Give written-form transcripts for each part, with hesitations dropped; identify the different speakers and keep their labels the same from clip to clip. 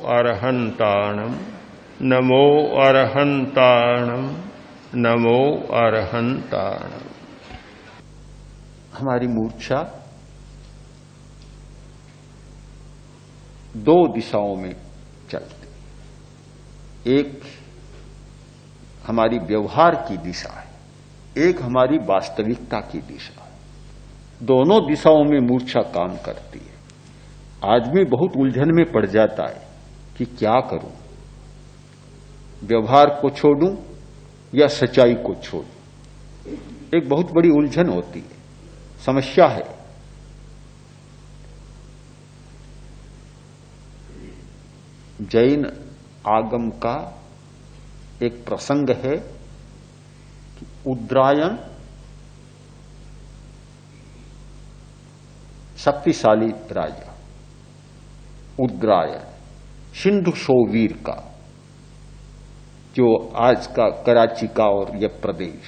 Speaker 1: अरहन्ताणं नमो अरहन्ताणं नमो अरहन्ताणं।
Speaker 2: हमारी मूर्छा दो दिशाओं में चलती, एक हमारी व्यवहार की दिशा है, एक हमारी वास्तविकता की दिशा है। दोनों दिशाओं में मूर्छा काम करती है। आदमी बहुत उलझन में पड़ जाता है कि क्या करूं, व्यवहार को छोड़ूं या सच्चाई को छोड़ूं। एक बहुत बड़ी उलझन होती है, समस्या है। जैन आगम का एक प्रसंग है कि उद्रायण शक्तिशाली राजा, उद्रायण सिंधु शोवीर का, जो आज का कराची का और यह प्रदेश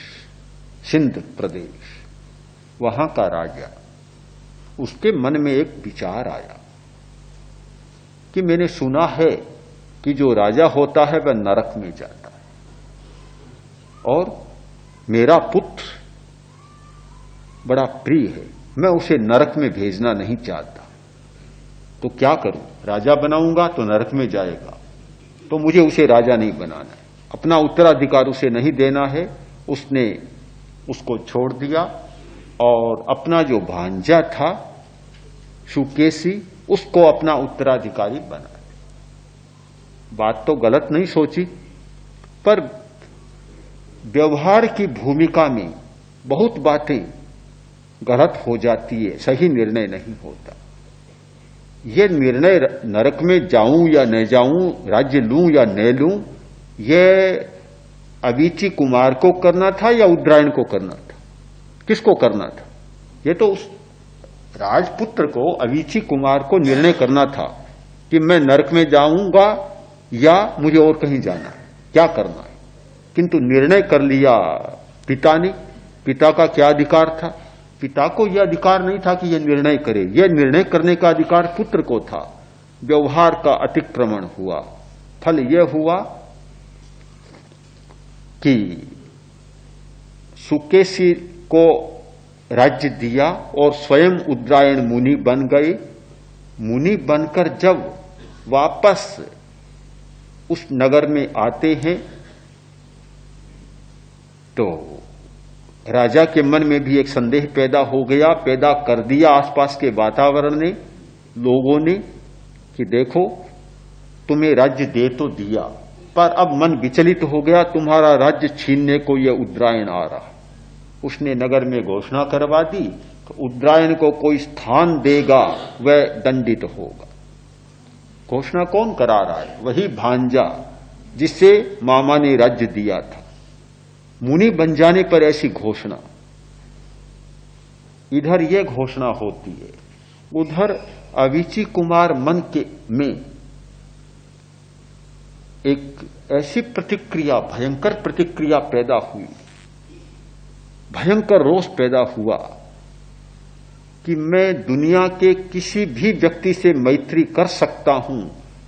Speaker 2: सिंध प्रदेश, वहां का राजा, उसके मन में एक विचार आया कि मैंने सुना है कि जो राजा होता है वह नरक में जाता है और मेरा पुत्र बड़ा प्रिय है, मैं उसे नरक में भेजना नहीं चाहता, तो क्या करूं? राजा बनाऊंगा तो नरक में जाएगा, तो मुझे उसे राजा नहीं बनाना है, अपना उत्तराधिकार उसे नहीं देना है। उसने उसको छोड़ दिया और अपना जो भांजा था सुकेशी, उसको अपना उत्तराधिकारी बना। बात तो गलत नहीं सोची, पर व्यवहार की भूमिका में बहुत बातें गलत हो जाती है, सही निर्णय नहीं होता। यह निर्णय नरक में जाऊं या न जाऊं, राज्य लूं या न लूं, यह अवीची कुमार को करना था या उद्रायण को करना था? किसको करना था? यह तो उस राजपुत्र को, अवीची कुमार को निर्णय करना था कि मैं नरक में जाऊंगा या मुझे और कहीं जाना है, क्या करना है। किंतु निर्णय कर लिया पिता ने। पिता का क्या अधिकार था? पिता को यह अधिकार नहीं था कि यह निर्णय करे, यह निर्णय करने का अधिकार पुत्र को था। व्यवहार का अतिक्रमण हुआ। फल यह हुआ कि सुकेशी को राज्य दिया और स्वयं उद्रायण मुनि बन गए। मुनि बनकर जब वापस उस नगर में आते हैं तो राजा के मन में भी एक संदेह पैदा हो गया, पैदा कर दिया आसपास के वातावरण ने, लोगों ने, कि देखो तुम्हें राज्य दे तो दिया, पर अब मन विचलित हो गया, तुम्हारा राज्य छीनने को यह उद्रायण आ रहा। उसने नगर में घोषणा करवा दी कि उद्रायण को कोई स्थान देगा वह दंडित होगा। घोषणा कौन करा रहा है? वही भांजा जिसे मामा ने राज्य दिया था। मुनि बन जाने पर ऐसी घोषणा, इधर यह घोषणा होती है, उधर अवीची कुमार मन के में एक ऐसी प्रतिक्रिया, भयंकर प्रतिक्रिया पैदा हुई, भयंकर रोष पैदा हुआ कि मैं दुनिया के किसी भी व्यक्ति से मैत्री कर सकता हूं,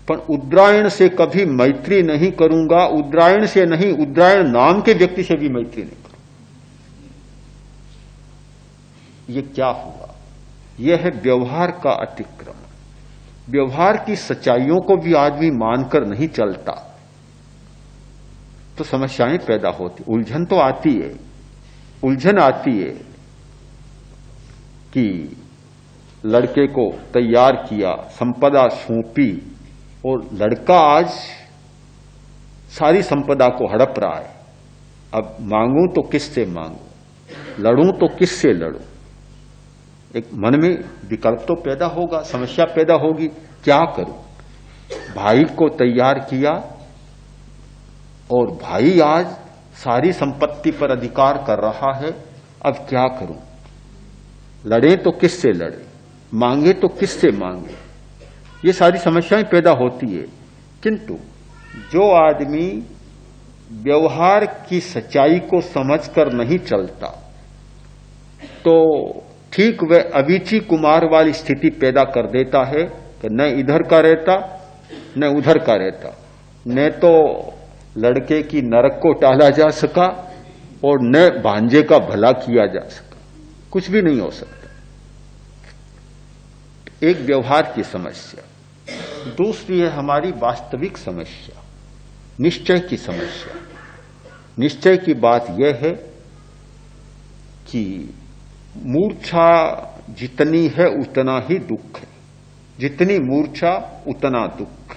Speaker 2: पर उद्रायण से कभी मैत्री नहीं करूंगा। उद्रायण से नहीं, उद्रायण नाम के व्यक्ति से भी मैत्री नहीं करूंगा। यह क्या हुआ? यह है व्यवहार का अतिक्रमण। व्यवहार की सच्चाइयों को भी आदमी मानकर नहीं चलता तो समस्याएं पैदा होती, उलझन तो आती है। उलझन आती है कि लड़के को तैयार किया, संपदा सौंपी और लड़का आज सारी संपदा को हड़प रहा है। अब मांगूं तो किससे मांगूं, लड़ूं तो किससे लड़ूं? एक मन में विकल्प तो पैदा होगा, समस्या पैदा होगी, क्या करूं? भाई को तैयार किया और भाई आज सारी संपत्ति पर अधिकार कर रहा है, अब क्या करूं? लड़े तो किससे लड़े, मांगे तो किससे मांगे? ये सारी समस्याएं पैदा होती है। किंतु जो आदमी व्यवहार की सच्चाई को समझकर नहीं चलता तो ठीक वह अवीची कुमार वाली स्थिति पैदा कर देता है कि न इधर का रहता न उधर का रहता, न तो लड़के की नरक को टाला जा सका और न भांजे का भला किया जा सका, कुछ भी नहीं हो सकता। एक व्यवहार की समस्या, दूसरी है हमारी वास्तविक समस्या, निश्चय की समस्या। निश्चय की बात यह है कि मूर्छा जितनी है उतना ही दुख है, जितनी मूर्छा उतना दुख।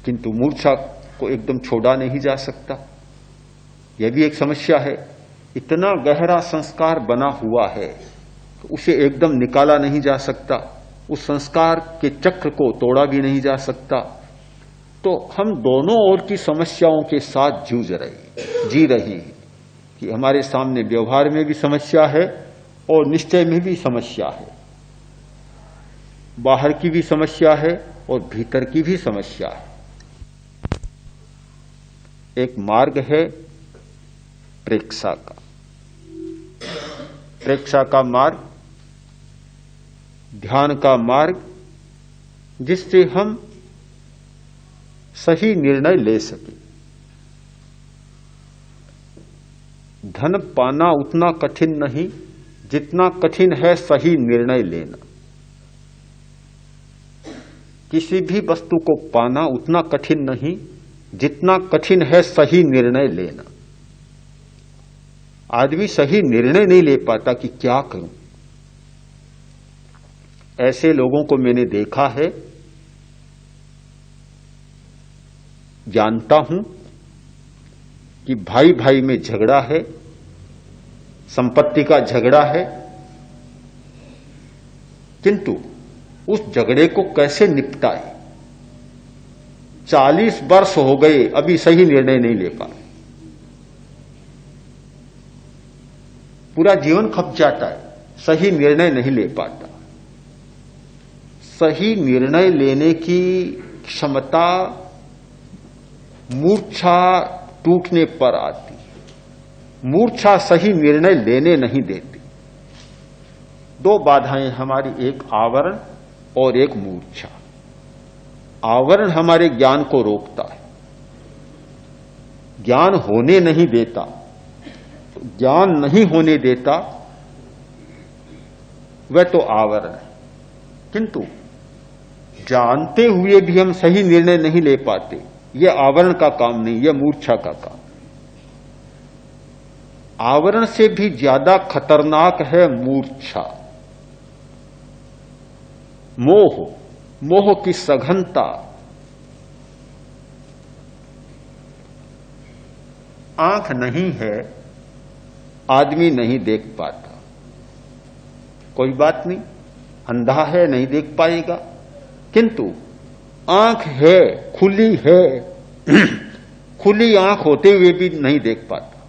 Speaker 2: किंतु मूर्छा को एकदम छोड़ा नहीं जा सकता, यह भी एक समस्या है। इतना गहरा संस्कार बना हुआ है, उसे एकदम निकाला नहीं जा सकता, उस संस्कार के चक्र को तोड़ा भी नहीं जा सकता। तो हम दोनों ओर की समस्याओं के साथ जी रहे हैं कि हमारे सामने व्यवहार में भी समस्या है और निश्चय में भी समस्या है, बाहर की भी समस्या है और भीतर की भी समस्या है। एक मार्ग है प्रेक्षा का, प्रेक्षा का मार्ग, ध्यान का मार्ग, जिससे हम सही निर्णय ले सके। धन पाना उतना कठिन नहीं जितना कठिन है सही निर्णय लेना। किसी भी वस्तु को पाना उतना कठिन नहीं जितना कठिन है सही निर्णय लेना। आदमी सही निर्णय नहीं ले पाता कि क्या करूं। ऐसे लोगों को मैंने देखा है, जानता हूं कि भाई भाई में झगड़ा है, संपत्ति का झगड़ा है, किंतु उस झगड़े को कैसे निपटाए। 40 वर्ष हो गए, अभी सही निर्णय नहीं ले पाए। पूरा जीवन खप जाता है, सही निर्णय नहीं ले पाता। सही निर्णय लेने की क्षमता मूर्छा टूटने पर आती है। मूर्छा सही निर्णय लेने नहीं देती। दो बाधाएं हमारी, एक आवरण और एक मूर्छा। आवरण हमारे ज्ञान को रोकता है, ज्ञान होने नहीं देता। ज्ञान नहीं होने देता वह तो आवरण है, किंतु जानते हुए भी हम सही निर्णय नहीं ले पाते, यह आवरण का काम नहीं, यह मूर्छा का काम। आवरण से भी ज्यादा खतरनाक है मूर्छा, मोह, मोह की सघनता। आंख नहीं है, आदमी नहीं देख पाता, कोई बात नहीं, अंधा है नहीं देख पाएगा, किंतु आंख है, खुली है, खुली आंख होते हुए भी नहीं देख पाता।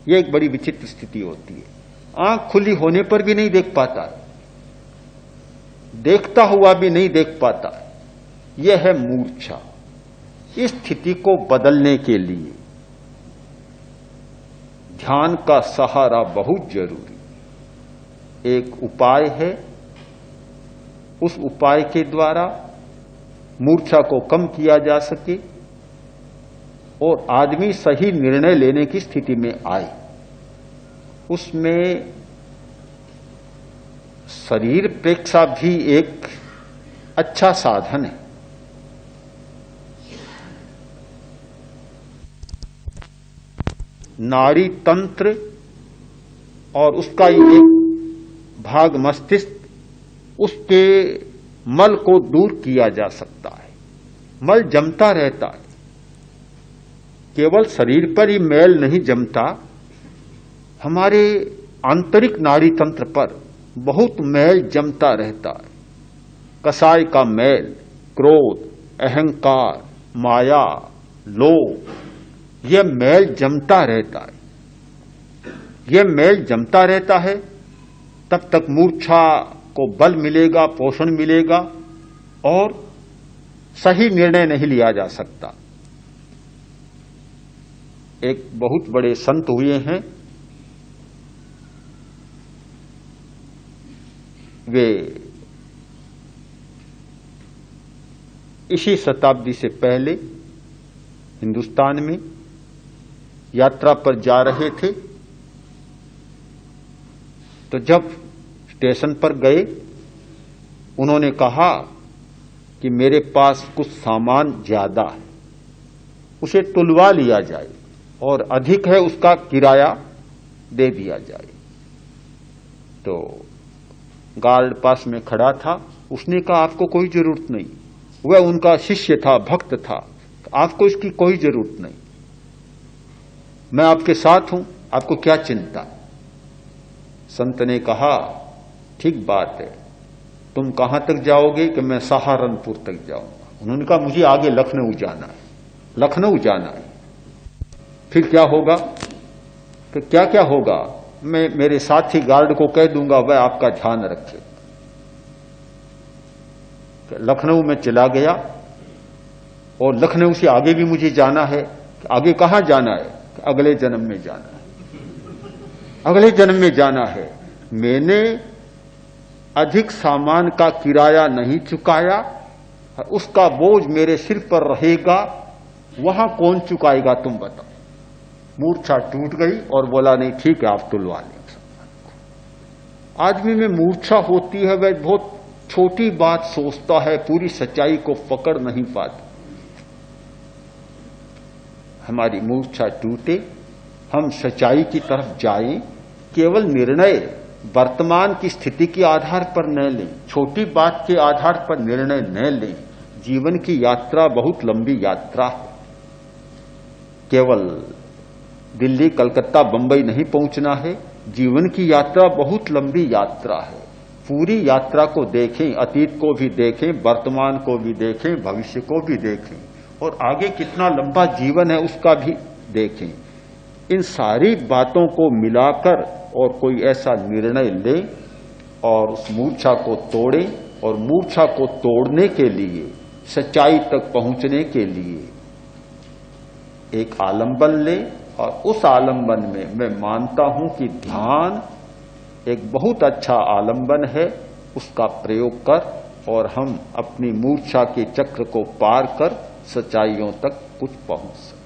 Speaker 2: यह एक बड़ी विचित्र स्थिति होती है। आंख खुली होने पर भी नहीं देख पाता, देखता हुआ भी नहीं देख पाता। यह है मूर्छा। इस स्थिति को बदलने के लिए ध्यान का सहारा बहुत जरूरी। एक उपाय है, उस उपाय के द्वारा मूर्छा को कम किया जा सके और आदमी सही निर्णय लेने की स्थिति में आए। उसमें शरीर प्रेक्षा भी एक अच्छा साधन है। नाड़ी तंत्र और उसका एक भाग मस्तिष्क, उसके मल को दूर किया जा सकता है। मल जमता रहता है, केवल शरीर पर ही मैल नहीं जमता, हमारे आंतरिक नाड़ी तंत्र पर बहुत मैल जमता रहता है। कसाय का मैल, क्रोध, अहंकार, माया, लोभ, यह मैल जमता रहता है। यह मैल जमता रहता है, तब तक मूर्छा को बल मिलेगा, पोषण मिलेगा और सही निर्णय नहीं लिया जा सकता। एक बहुत बड़े संत हुए हैं, वे इसी शताब्दी से पहले हिंदुस्तान में यात्रा पर जा रहे थे, तो जब स्टेशन पर गए उन्होंने कहा कि मेरे पास कुछ सामान ज्यादा है, उसे तुलवा लिया जाए और अधिक है उसका किराया दे दिया जाए। तो गार्ड पास में खड़ा था, उसने कहा आपको कोई जरूरत नहीं, वह उनका शिष्य था, भक्त था, आपको इसकी कोई जरूरत नहीं, मैं आपके साथ हूं, आपको क्या चिंता। संत ने कहा ठीक बात है, तुम कहां तक जाओगे? कि मैं सहारनपुर तक जाऊंगा। उन्होंने कहा मुझे आगे लखनऊ जाना है, लखनऊ जाना है। फिर क्या होगा? फिर क्या क्या होगा? मैं मेरे साथी गार्ड को कह दूंगा, वह आपका ध्यान रखे। लखनऊ में चला गया और लखनऊ से आगे भी मुझे जाना है। आगे कहां जाना है? अगले जन्म में जाना है, अगले जन्म में जाना है। मैंने अधिक सामान का किराया नहीं चुकाया, उसका बोझ मेरे सिर पर रहेगा, वहां कौन चुकाएगा तुम बताओ। मूर्छा टूट गई और बोला नहीं ठीक है आप तुलवा लें। आदमी में मूर्छा होती है, वह बहुत छोटी बात सोचता है, पूरी सच्चाई को पकड़ नहीं पाता। हमारी मूर्छा टूटे, हम सच्चाई की तरफ जाएं, केवल निर्णय वर्तमान की स्थिति के आधार पर न लें, छोटी बात के आधार पर निर्णय न लें। जीवन की यात्रा बहुत लंबी यात्रा है, केवल दिल्ली कलकत्ता बंबई नहीं पहुंचना है। जीवन की यात्रा बहुत लंबी यात्रा है। पूरी यात्रा को देखें, अतीत को भी देखें, वर्तमान को भी देखें, भविष्य को भी देखें और आगे कितना लंबा जीवन है उसका भी देखें। इन सारी बातों को मिलाकर और कोई ऐसा निर्णय ले और उस मूर्छा को तोड़े, और मूर्छा को तोड़ने के लिए, सच्चाई तक पहुंचने के लिए एक आलंबन ले। और उस आलंबन में मैं मानता हूं कि ध्यान एक बहुत अच्छा आलंबन है, उसका प्रयोग कर और हम अपनी मूर्छा के चक्र को पार कर सच्चाइयों तक कुछ पहुंच सकते।